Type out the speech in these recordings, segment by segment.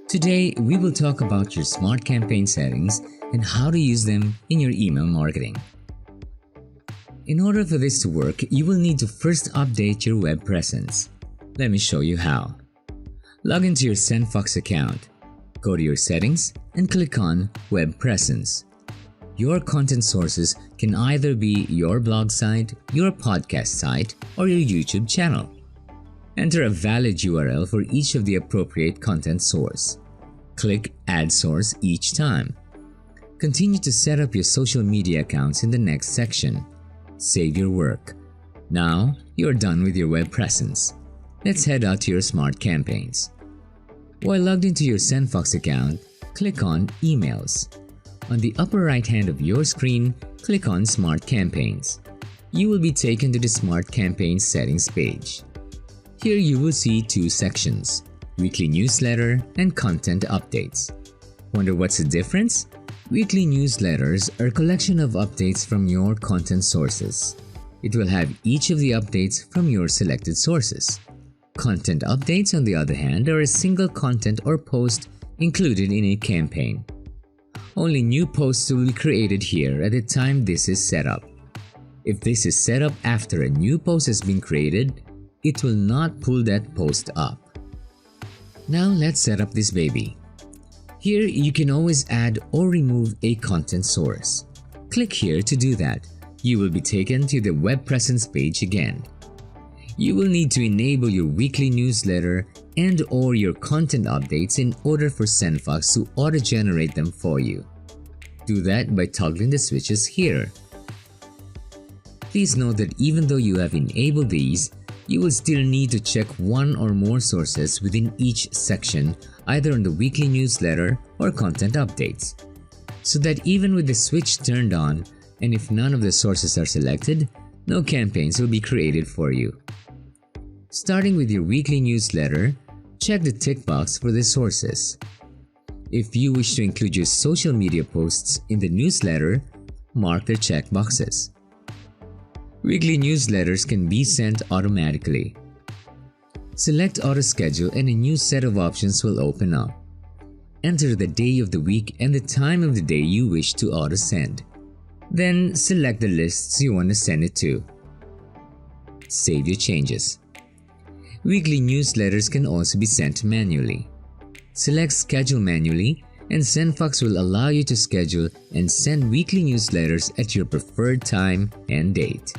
Today, we will talk about your smart campaign settings and how to use them in your email marketing. In order for this to work, you will need to first update your web presence. Let me show you how. Log into your SendFox account. Go to your settings and click on Web Presence. Your content sources can either be your blog site, your podcast site, or your YouTube channel. Enter a valid URL for each of the appropriate content source. Click Add Source each time. Continue to set up your social media accounts in the next section. Save your work. Now, you are done with your web presence. Let's head out to your smart campaigns. While logged into your SendFox account, click on Emails. On the upper right hand of your screen, click on Smart Campaigns. You will be taken to the Smart Campaigns settings page. Here you will see two sections, Weekly Newsletter and Content Updates. Wonder what's the difference? Weekly newsletters are a collection of updates from your content sources. It will have each of the updates from your selected sources. Content updates, on the other hand, are a single content or post included in a campaign. Only new posts will be created here at the time this is set up. If this is set up after a new post has been created, it will not pull that post up. Now let's set up this baby. Here you can always add or remove a content source. Click here to do that. You will be taken to the web presence page again. You will need to enable your weekly newsletter and or your content updates in order for SendFox to auto-generate them for you. Do that by toggling the switches here. Please note that even though you have enabled these, you will still need to check one or more sources within each section, either on the weekly newsletter or content updates, so that even with the switch turned on and if none of the sources are selected, no campaigns will be created for you. Starting with your weekly newsletter, check the tick box for the sources. If you wish to include your social media posts in the newsletter, mark their check boxes. Weekly newsletters can be sent automatically. Select Auto Schedule and a new set of options will open up. Enter the day of the week and the time of the day you wish to auto send. Then select the lists you want to send it to. Save your changes. Weekly newsletters can also be sent manually. Select Schedule manually and SendFox will allow you to schedule and send weekly newsletters at your preferred time and date.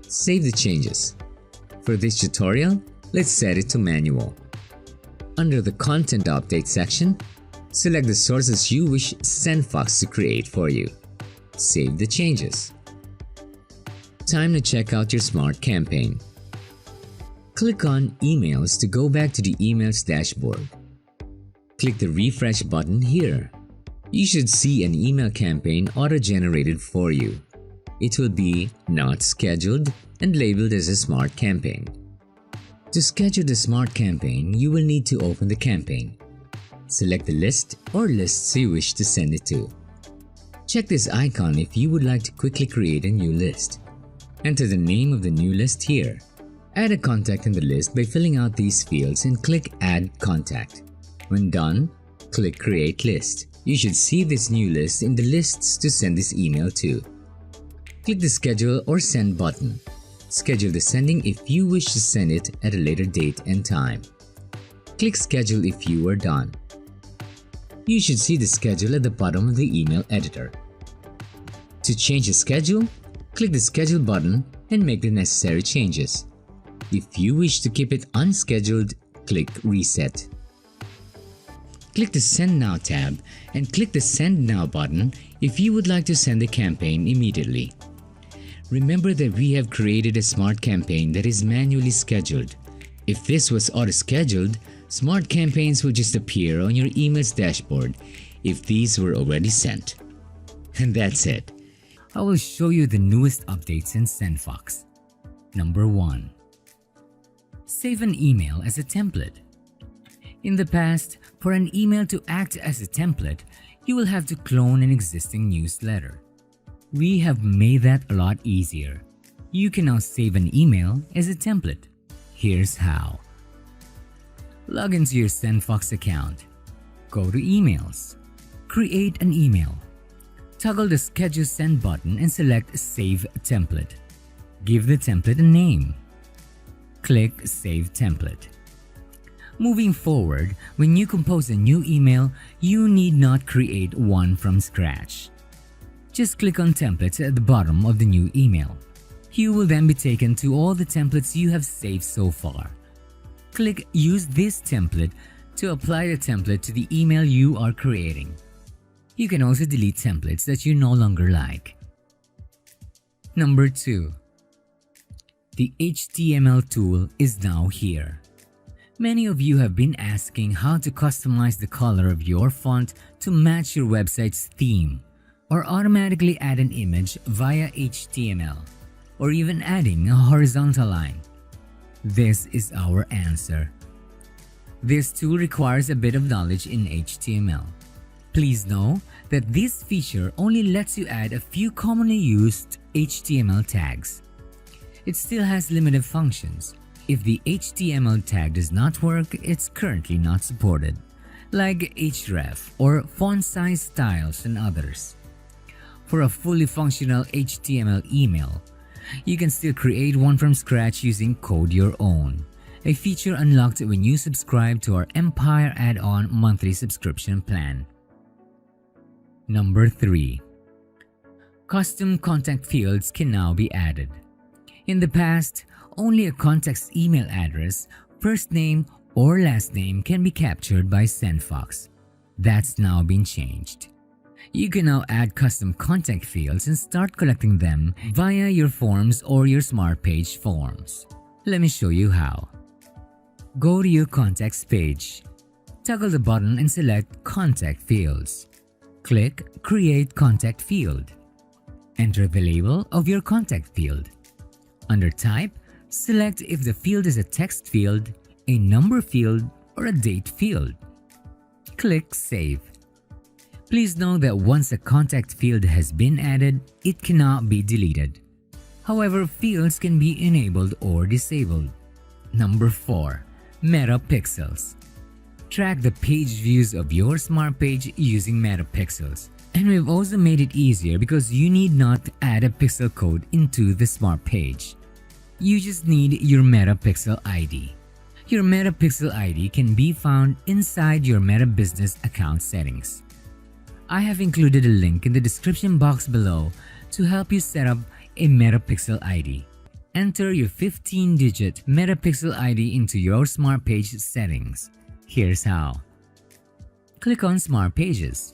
Save the changes. For this tutorial, let's set it to manual. Under the Content Update section, select the sources you wish SendFox to create for you. Save the changes. Time to check out your smart campaign. Click on Emails to go back to the Emails dashboard. Click the Refresh button here. You should see an email campaign auto-generated for you. It will be Not Scheduled and labeled as a Smart Campaign. To schedule the Smart Campaign, you will need to open the campaign. Select the list or lists you wish to send it to. Check this icon if you would like to quickly create a new list. Enter the name of the new list here. Add a contact in the list by filling out these fields and click Add Contact. When done, click Create List. You should see this new list in the lists to send this email to. Click the Schedule or Send button. Schedule the sending if you wish to send it at a later date and time. Click Schedule if you are done. You should see the schedule at the bottom of the email editor. To change the schedule, click the Schedule button and make the necessary changes. If you wish to keep it unscheduled, click Reset. Click the Send Now tab and click the Send Now button if you would like to send the campaign immediately. Remember that we have created a smart campaign that is manually scheduled. If this was auto-scheduled, smart campaigns will just appear on your email's dashboard if these were already sent. And that's it. I will show you the newest updates in SendFox. Number 1. Save an email as a template. In the past, for an email to act as a template, you will have to clone an existing newsletter. We have made that a lot easier. You can now save an email as a template. Here's how. Log into your SendFox account. Go to Emails. Create an email. Toggle the Schedule Send button and select Save Template. Give the template a name. Click Save Template. Moving forward, when you compose a new email, you need not create one from scratch. Just click on Templates at the bottom of the new email. You will then be taken to all the templates you have saved so far. Click Use this template to apply the template to the email you are creating. You can also delete templates that you no longer like. Number 2. The HTML tool is now here. Many of you have been asking how to customize the color of your font to match your website's theme, or automatically add an image via HTML, or even adding a horizontal line. This is our answer. This tool requires a bit of knowledge in HTML. Please know that this feature only lets you add a few commonly used HTML tags. It still has limited functions. If the HTML tag does not work, it's currently not supported, like href or font size styles and others. For a fully functional HTML email, you can still create one from scratch using Code Your Own, a feature unlocked when you subscribe to our Empire add-on monthly subscription plan. Number 3. Custom contact fields can now be added. In the past, only a contact's email address, first name, or last name can be captured by SendFox. That's now been changed. You can now add custom contact fields and start collecting them via your forms or your Smart Page forms. Let me show you how. Go to your Contacts page. Toggle the button and select Contact Fields. Click Create Contact Field. Enter the label of your contact field. Under Type, select if the field is a text field, a number field, or a date field. Click Save. Please know that once a contact field has been added, it cannot be deleted. However, fields can be enabled or disabled. Number 4. Metapixels. Track the page views of your Smart Page using metapixels. And we've also made it easier because you need not add a pixel code into the Smart Page. You just need your metapixel ID. Your metapixel ID can be found inside your Meta Business account settings. I have included a link in the description box below to help you set up a metapixel ID. Enter your 15-digit metapixel ID into your Smart Page settings. Here's how. Click on Smart Pages.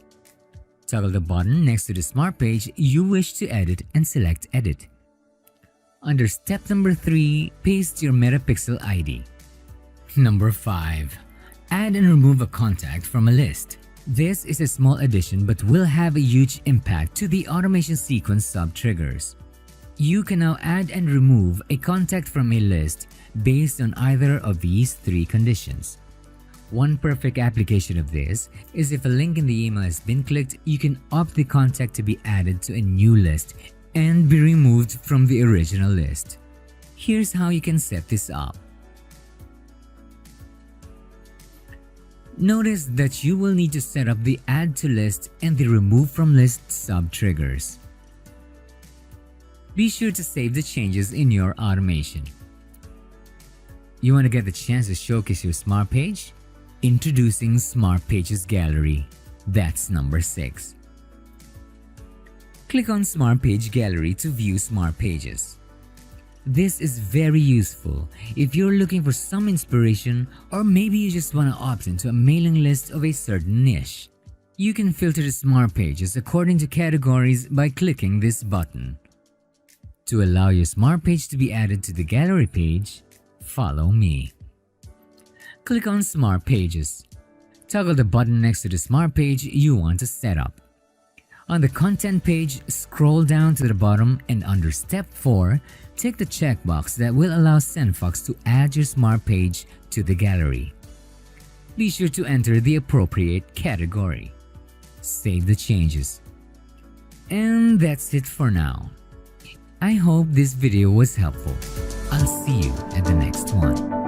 Toggle the button next to the Smart Page you wish to edit and select Edit. Under step number 3, paste your metapixel ID. Number 5. Add and remove a contact from a list. This is a small addition but will have a huge impact to the automation sequence sub-triggers. You can now add and remove a contact from a list based on either of these 3 conditions. One perfect application of this is if a link in the email has been clicked, you can opt the contact to be added to a new list and be removed from the original list. Here's how you can set this up. Notice that you will need to set up the Add to List and the Remove from List sub-triggers. Be sure to save the changes in your automation. You want to get the chance to showcase your Smart Page? Introducing Smart Pages Gallery. That's number 6. Click on Smart Page Gallery to view Smart Pages. This is very useful if you're looking for some inspiration or maybe you just want to opt into a mailing list of a certain niche. You can filter the Smart Pages according to categories by clicking this button. To allow your Smart Page to be added to the gallery page, follow me. Click on Smart Pages. Toggle the button next to the Smart Page you want to set up. On the Content page, scroll down to the bottom and under Step 4, tick the checkbox that will allow SendFox to add your Smart Page to the gallery. Be sure to enter the appropriate category. Save the changes. And that's it for now. I hope this video was helpful. I'll see you at the next one.